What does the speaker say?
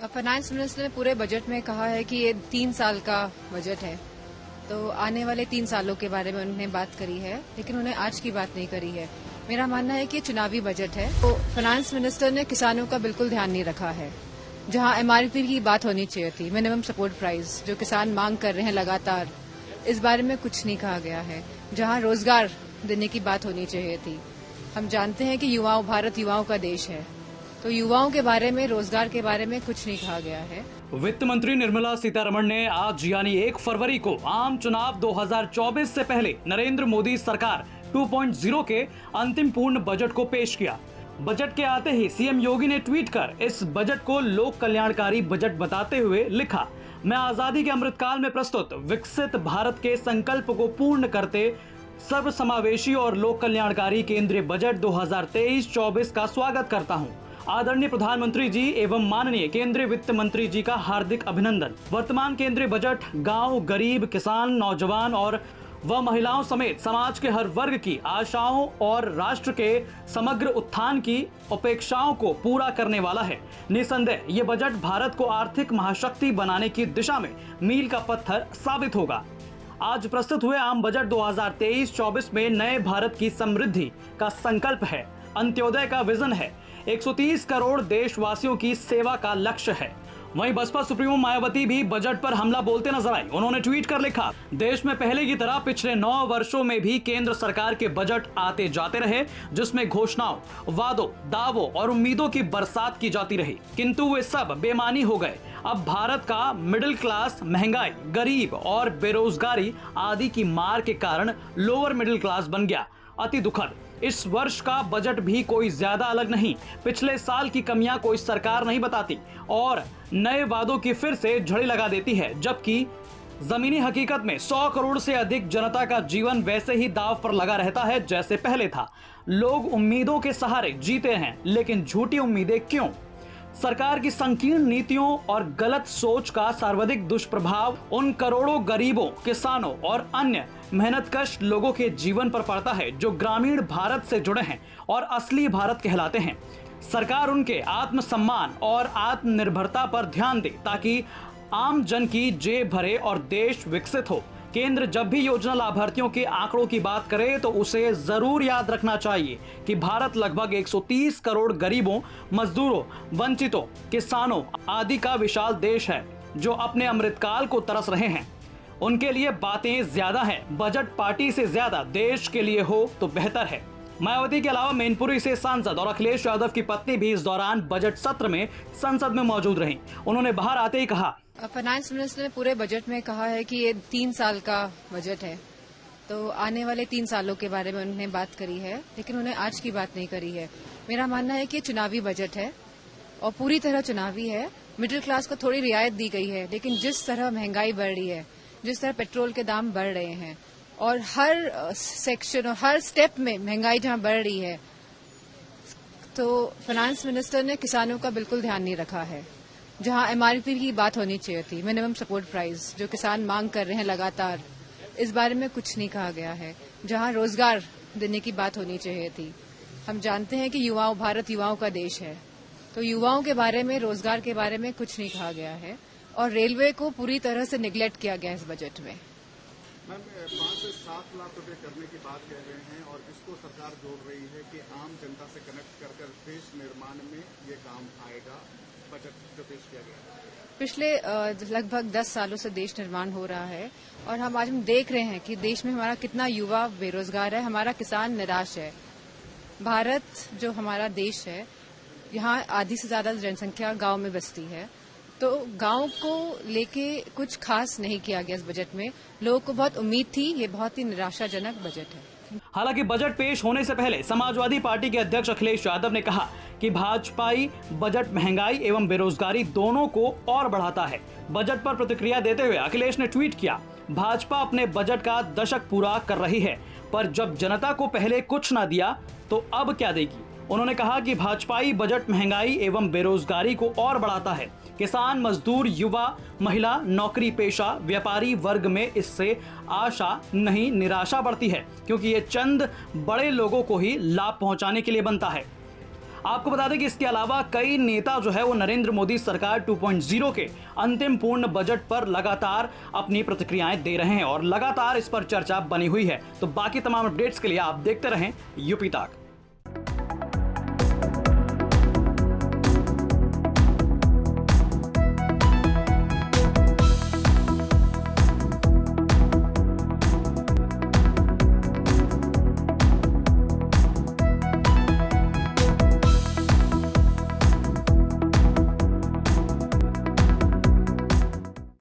Finance minister ने पूरे budget में कहा है कि ये 3 साल का बजट है, तो आने वाले 3 सालों के बारे में उन्होंने बात करी है, लेकिन उन्हें आज की बात नहीं करी है। मेरा मानना है कि ये चुनावी बजट है, तो फाइनेंस मिनिस्टर ने किसानों का बिल्कुल ध्यान नहीं रखा है। जहां एमआरपी की बात होनी चाहिए थी, मिनिमम सपोर्ट प्राइस, जो किसान मांग कर रहे हैं लगातार, इस बारे में कुछ नहीं कहा गया है। जहां रोजगार देने की बात होनी चाहिए थी, हम जानते हैं कि भारत युवाओं का देश है, तो युवाओं के बारे में, रोजगार के बारे में कुछ नहीं कहा गया है। वित्त मंत्री निर्मला सीतारमण ने आज यानी 1 फरवरी को आम चुनाव 2024 से पहले नरेंद्र मोदी सरकार 2.0 के अंतिम पूर्ण बजट को पेश किया। बजट के आते ही सीएम योगी ने ट्वीट कर इस बजट को लोक कल्याणकारी बजट बताते हुए लिखा, मैं आजादी के अमृतकाल में प्रस्तुत विकसित भारत के संकल्प को पूर्ण करते सर्वसमावेशी और लोक कल्याणकारी केंद्रीय बजट 2023-24 का स्वागत करता हूं। आदरणीय प्रधानमंत्री जी एवं माननीय केंद्रीय वित्त मंत्री जी का हार्दिक अभिनंदन। वर्तमान केंद्रीय बजट गांव, गरीब, किसान, नौजवान और महिलाओं समेत समाज के हर वर्ग की आशाओं और राष्ट्र के समग्र उत्थान की अपेक्षाओं को पूरा करने वाला है। निसंदेह ये बजट भारत को आर्थिक महाशक्ति बनाने की दिशा में मील का पत्थर साबित होगा। आज प्रस्तुत हुए आम बजट 2023-24 में नए भारत की समृद्धि का संकल्प है, अंत्योदय का विजन है, 130 करोड़ देशवासियों की सेवा का लक्ष्य है। वहीं बसपा सुप्रीमो मायावती भी बजट पर हमला बोलते नजर आई। उन्होंने ट्वीट कर लिखा, देश में पहले की तरह पिछले 9 वर्षों में भी केंद्र सरकार के बजट आते जाते रहे, जिसमें घोषणाओं, वादों, दावों और उम्मीदों की बरसात की जाती रही, किंतु वे सब बेमानी हो गए। अब भारत का मिडिल क्लास महंगाई, गरीब और बेरोजगारी आदि की मार के कारण लोअर मिडिल क्लास बन गया। अति दुखद। इस वर्ष का बजट भी कोई ज्यादा अलग नहीं। पिछले साल की कमियां कोई सरकार नहीं बताती और नए वादों की फिर से झड़ी लगा देती है, जबकि जमीनी हकीकत में 100 करोड़ से अधिक जनता का जीवन वैसे ही दांव पर लगा रहता है जैसे पहले था। लोग उम्मीदों के सहारे जीते हैं, लेकिन झूठी उम्मीदें क्यों? सरकार की संकीर्ण नीतियों और गलत सोच का सर्वाधिक दुष्प्रभाव उन करोड़ों गरीबों, किसानों और अन्य मेहनतकश लोगों के जीवन पर पड़ता है जो ग्रामीण भारत से जुड़े हैं और असली भारत कहलाते हैं। सरकार उनके आत्मसम्मान और आत्मनिर्भरता पर ध्यान दे ताकि आम जन की जेब भरे और देश विकसित हो। केंद्र जब भी योजना लाभार्थियों के आंकड़ों की बात करे तो उसे जरूर याद रखना चाहिए कि भारत लगभग 130 करोड़ गरीबों, मजदूरों, वंचितों, किसानों आदि का विशाल देश है जो अपने अमृतकाल को तरस रहे हैं। उनके लिए बातें ज्यादा हैं। बजट पार्टी से ज्यादा देश के लिए हो तो बेहतर है। मायावती के अलावा मैनपुरी से सांसद और अखिलेश यादव की पत्नी भी इस दौरान बजट सत्र में संसद में मौजूद रहीं। उन्होंने बाहर आते ही कहा, फाइनेंस मिनिस्टर ने पूरे बजट में कहा है कि ये 3 साल का बजट है, तो आने वाले 3 सालों के बारे में उन्होंने बात करी है, लेकिन उन्हें आज की बात नहीं करी है। मेरा मानना है कि ये चुनावी बजट है और पूरी तरह चुनावी है। मिडिल क्लास को थोड़ी रियायत दी गई है, लेकिन जिस तरह महंगाई बढ़ रही है, जिस तरह पेट्रोल के दाम बढ़ रहे हैं और हर सेक्शन और हर स्टेप में महंगाई जहां बढ़ रही है, तो फाइनेंस मिनिस्टर ने किसानों का बिल्कुल ध्यान नहीं रखा है। जहां एमआरपी की बात होनी चाहिए थी, मिनिमम सपोर्ट प्राइस, जो किसान मांग कर रहे हैं लगातार, इस बारे में कुछ नहीं कहा गया है। जहां रोजगार देने की बात होनी चाहिए थी, हम जानते हैं कि भारत युवाओं का देश है, तो युवाओं के बारे में, रोजगार के बारे में कुछ नहीं कहा गया है और रेलवे को पूरी तरह से निगलेक्ट किया गया इस बजट में। मैम, 5 से 7 लाख रुपए करने की बात कह रहे हैं और इसको सरकार जोड़ रही है कि आम जनता से कनेक्ट कर देश निर्माण में ये काम आएगा। बजट जो पेश किया गया पिछले लगभग 10 सालों से देश निर्माण हो रहा है और आज हम देख रहे हैं कि देश में हमारा कितना युवा बेरोजगार है, हमारा किसान निराश है। भारत जो हमारा देश है, यहाँ आधी से ज्यादा जनसंख्या गांव में बसती है, तो गांव को लेके कुछ खास नहीं किया गया इस बजट में। लोगों को बहुत उम्मीद थी, ये बहुत ही निराशाजनक बजट है। हालांकि बजट पेश होने से पहले समाजवादी पार्टी के अध्यक्ष अखिलेश यादव ने कहा कि भाजपाई बजट महंगाई एवं बेरोजगारी दोनों को और बढ़ाता है। बजट पर प्रतिक्रिया देते हुए अखिलेश ने ट्वीट किया, भाजपा अपने बजट का दशक पूरा कर रही है, पर जब जनता को पहले कुछ न दिया तो अब क्या देगी। उन्होंने कहा कि भाजपाई बजट महंगाई एवं बेरोजगारी को और बढ़ाता है। किसान, मजदूर, युवा, महिला, नौकरी पेशा, व्यापारी वर्ग में इससे आशा नहीं निराशा बढ़ती है, क्योंकि ये चंद बड़े लोगों को ही लाभ पहुंचाने के लिए बनता है। आपको बता दें कि इसके अलावा कई नेता जो है वो नरेंद्र मोदी सरकार 2.0 के अंतिम पूर्ण बजट पर लगातार अपनी प्रतिक्रियाएं दे रहे हैं और लगातार इस पर चर्चा बनी हुई है। तो बाकी तमाम अपडेट्स के लिए आप देखते रहें यूपी तक।